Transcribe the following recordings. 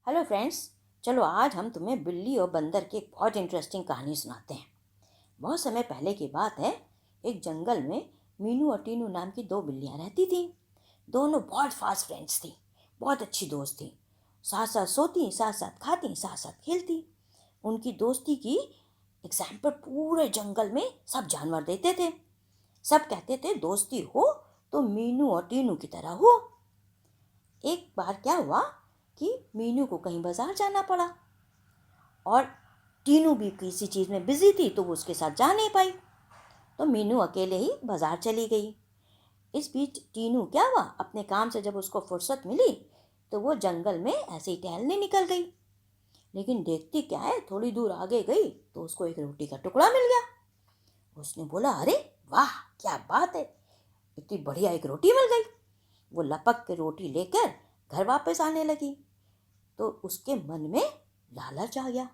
Hello friends. चलो आज हम तुम्हें बिल्ली और बंदर की एक बहुत इंटरेस्टिंग कहानी सुनाते हैं। बहुत समय पहले की बात है। एक जंगल में मीनू और टीनू नाम की दो बिल्लियां रहती थीं। दोनों बहुत फास्ट फ्रेंड्स थी, बहुत अच्छी दोस्त थी। साथ साथ सोती, साथ साथ खाती, साथ साथ खेलती। उनकी दोस्ती की एग्जाम्पल पूरे जंगल में सब जानवर देते थे। सब कहते थे दोस्ती हो तो मीनू और टीनू की तरह हो। एक बार क्या हुआ कि मीनू को कहीं बाजार जाना पड़ा और टीनू भी किसी चीज़ में बिजी थी तो वो उसके साथ जा नहीं पाई। तो मीनू अकेले ही बाजार चली गई। इस बीच टीनू क्या हुआ, अपने काम से जब उसको फुर्सत मिली तो वो जंगल में ऐसे ही टहलने निकल गई। लेकिन देखती क्या है, थोड़ी दूर आगे गई तो उसको एक रोटी का टुकड़ा मिल गया। उसने बोला, अरे वाह, क्या बात है, इतनी बढ़िया एक रोटी मिल गई। वो लपक के रोटी लेकर घर वापस आने लगी तो उसके मन में लालच आ गया।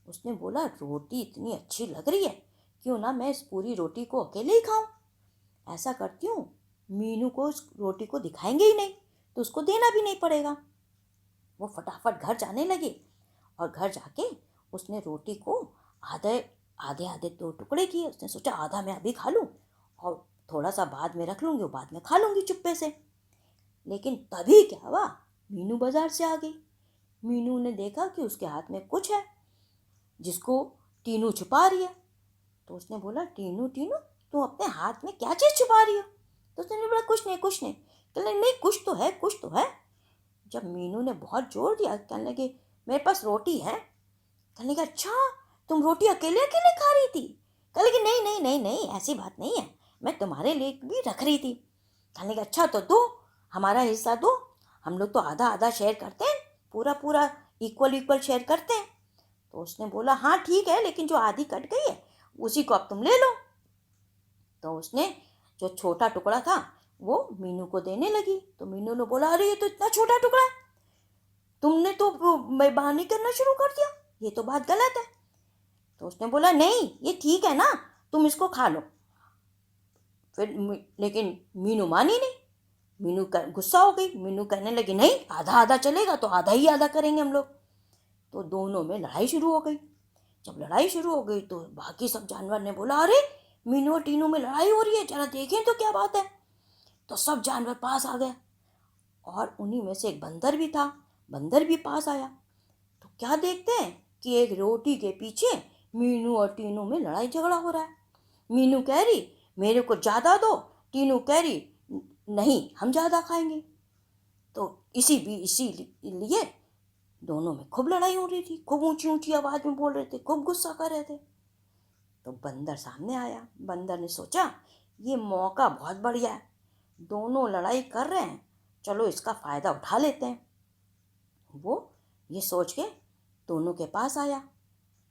उसने बोला, रोटी इतनी अच्छी लग रही है, क्यों ना मैं इस पूरी रोटी को अकेले ही खाऊं। ऐसा करती हूँ, मीनू को उस रोटी को दिखाएंगे ही नहीं तो उसको देना भी नहीं पड़ेगा। वो फटाफट घर जाने लगी और घर जाके उसने रोटी को आधे आधे आधे दो टुकड़े किए। उसने सोचा आधा मैं अभी खा लूँ और थोड़ा सा बाद में रख लूँगी, वो बाद में खा लूँगी चुप्पे से। लेकिन तभी क्या हुआ, मीनू बाजार से आ गई। मीनू ने देखा कि उसके हाथ में कुछ है जिसको टीनू छुपा रही है। तो उसने बोला, टीनू टीनू तू अपने हाथ में क्या चीज़ छुपा रही हो। तो उसने बोला, कुछ नहीं कुछ नहीं। कहने नहीं, कुछ तो है कुछ तो है। जब मीनू ने बहुत जोर दिया, कहने लगे, मेरे पास रोटी है। कहने लगे, अच्छा तुम रोटी अकेले अकेले खा रही थी। कहने लगे, नहीं नहीं नहीं नहीं, ऐसी बात नहीं है, मैं तुम्हारे लिए भी रख रही थी। कहने लगे, अच्छा तो दो, हमारा हिस्सा दो, हम लोग तो आधा आधा शेयर करते हैं, पूरा पूरा इक्वल इक्वल शेयर करते हैं। तो उसने बोला, हाँ ठीक है, लेकिन जो आधी कट गई है उसी को अब तुम ले लो। तो उसने जो छोटा टुकड़ा था वो मीनू को देने लगी। तो मीनू ने बोला, अरे ये तो इतना छोटा टुकड़ा है, तुमने तो बेईमानी करना शुरू कर दिया, ये तो बात गलत है। तो उसने बोला, नहीं ये ठीक है ना, तुम इसको खा लो। फिर लेकिन मीनू मानी नहीं। मीनू का गुस्सा हो गई। मीनू कहने लगी, नहीं आधा आधा चलेगा तो आधा ही आधा करेंगे हम लोग। तो दोनों में लड़ाई शुरू हो गई। जब लड़ाई शुरू हो गई तो बाकी सब जानवर ने बोला, अरे मीनू और टीनू में लड़ाई हो रही है, जरा देखें तो क्या बात है। तो सब जानवर पास आ गए और उन्हीं में से एक बंदर भी था। बंदर भी पास आया तो क्या देखते हैं कि एक रोटी के पीछे मीनू और टीनू में लड़ाई झगड़ा हो रहा है। मीनू कह रही, मेरे को ज़्यादा दो। टीनू कह रही, नहीं हम ज़्यादा खाएंगे। तो इसीलिए दोनों में खूब लड़ाई हो रही थी, खूब ऊंची ऊंची आवाज में बोल रहे थे, खूब गुस्सा कर रहे थे। तो बंदर सामने आया। बंदर ने सोचा, ये मौका बहुत बढ़िया है, दोनों लड़ाई कर रहे हैं, चलो इसका फ़ायदा उठा लेते हैं। वो ये सोच के दोनों के पास आया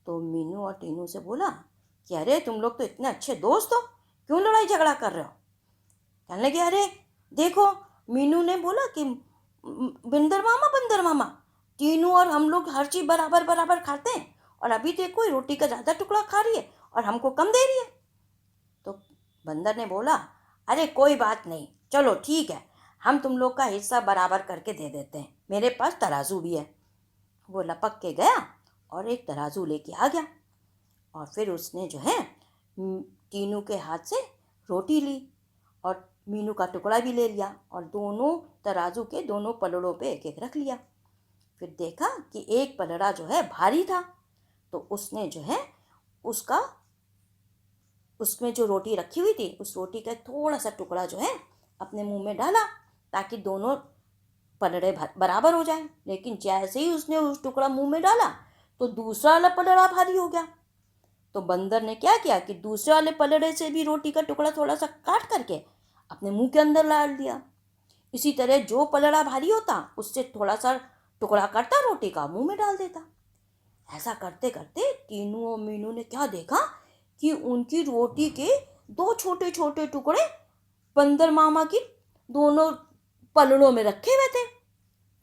तो मीनू और टीनू से बोला कि अरे तुम लोग तो इतने अच्छे दोस्त हो, क्यों लड़ाई झगड़ा कर रहे हो। कहने लगे, अरे देखो, मीनू ने बोला कि बंदर मामा, टीनू और हम लोग हर चीज़ बराबर बराबर खाते हैं और अभी देखो रोटी का ज़्यादा टुकड़ा खा रही है और हमको कम दे रही है। तो बंदर ने बोला, अरे कोई बात नहीं, चलो ठीक है, हम तुम लोग का हिस्सा बराबर करके दे देते हैं, मेरे पास तराजू भी है। वो लपक के गया और एक तराजू लेके आ गया और फिर उसने जो है टीनू के हाथ से रोटी ली और मीनू का टुकड़ा भी ले लिया और दोनों तराजू के दोनों पलड़ों पे एक एक रख लिया। फिर देखा कि एक पलड़ा जो है भारी था तो उसने जो है उसका उसमें जो रोटी रखी हुई थी उस रोटी का थोड़ा सा टुकड़ा जो है अपने मुंह में डाला ताकि दोनों पलड़े बराबर हो जाएं। लेकिन जैसे ही उसने उस टुकड़ा मुंह में डाला तो दूसरा वाला पलड़ा भारी हो गया। तो बंदर ने क्या किया कि दूसरे वाले पलड़े से भी रोटी का टुकड़ा थोड़ा सा काट करके अपने मुंह के अंदर डाल दिया। इसी तरह जो पलड़ा भारी होता उससे थोड़ा सा टुकड़ा करता, रोटी का मुंह में डाल देता। ऐसा करते करते टीनू और मीनू ने क्या देखा कि उनकी रोटी के दो छोटे छोटे टुकड़े बंदर मामा की दोनों पलड़ों में रखे हुए थे।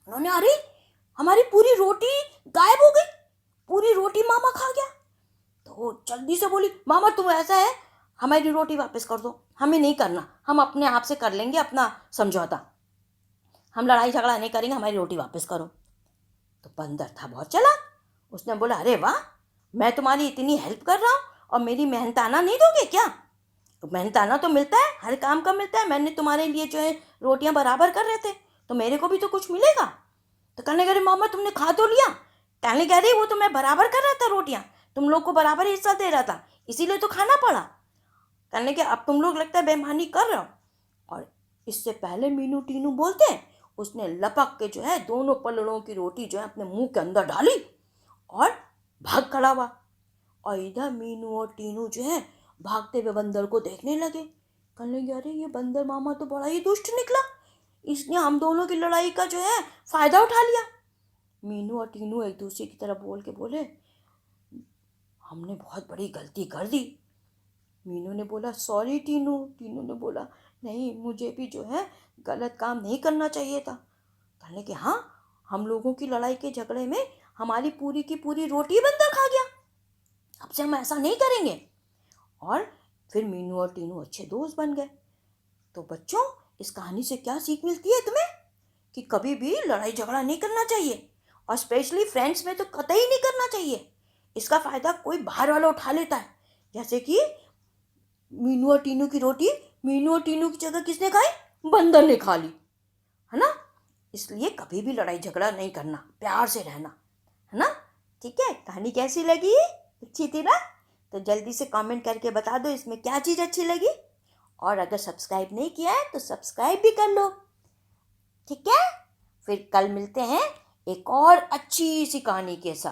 उन्होंने, अरे हमारी पूरी रोटी गायब हो गई, पूरी रोटी मामा खा गया। तो जल्दी से बोली, मामा तुम ऐसा है, हमारी रोटी वापस कर दो, हमें नहीं करना, हम अपने आप से कर लेंगे अपना समझौता, हम लड़ाई झगड़ा नहीं करेंगे, हमारी रोटी वापस करो। तो बंदर था बहुत चालाक। उसने बोला, अरे वाह, मैं तुम्हारी इतनी हेल्प कर रहा हूँ और मेरी मेहनताना नहीं दोगे क्या? तो मेहनताना तो मिलता है, हर काम का मिलता है। मैंने तुम्हारे लिए जो है रोटियां बराबर कर रहे थे, तो मेरे को भी तो कुछ मिलेगा। तो कहने लगे, मामा तुमने खा तो लिया? कहने कह रही, वो तो मैं बराबर कर रहा था रोटियां, तुम लोग को बराबर हिस्सा दे रहा था, इसीलिए तो खाना पड़ा। कहने के अब तुम लोग लगता है बेईमानी कर रहे हो। और इससे पहले मीनू टीनू बोलते हैं, उसने लपक के जो है दोनों पलड़ों की रोटी जो है अपने मुंह के अंदर डाली और भाग खड़ा हुआ। और इधर मीनू और टीनू जो है भागते हुए बंदर को देखने लगे। कहने लगे, अरे ये बंदर मामा तो बड़ा ही दुष्ट निकला, इसने हम दोनों की लड़ाई का जो है फायदा उठा लिया। मीनू और टीनू एक दूसरे की तरफ बोल के बोले, हमने बहुत बड़ी गलती कर दी। मीनू ने बोला, सॉरी टीनू। टीनू ने बोला, नहीं, मुझे भी जो है गलत काम नहीं करना चाहिए था। कहने के, हाँ, हम लोगों की लड़ाई के झगड़े में हमारी पूरी की पूरी रोटी बंदर खा गया, अब से हम ऐसा नहीं करेंगे। और फिर मीनू और टीनू अच्छे दोस्त बन गए। तो बच्चों, इस कहानी से क्या सीख मिलती है तुम्हें? कि कभी भी लड़ाई झगड़ा नहीं करना चाहिए, और स्पेशली फ्रेंड्स में तो कतई नहीं करना चाहिए। इसका फायदा कोई बाहर वाला उठा लेता है, जैसे कि मीनू और टीनू की रोटी मीनू और टीनू की जगह किसने खाई? बंदर ने खा ली, है ना। इसलिए कभी भी लड़ाई झगड़ा नहीं करना, प्यार से रहना, है ना। ठीक है, कहानी कैसी लगी? अच्छी थी ना? तो जल्दी से कमेंट करके बता दो इसमें क्या चीज़ अच्छी लगी। और अगर सब्सक्राइब नहीं किया है तो सब्सक्राइब भी कर लो। ठीक है, फिर कल मिलते हैं एक और अच्छी सी कहानी के साथ।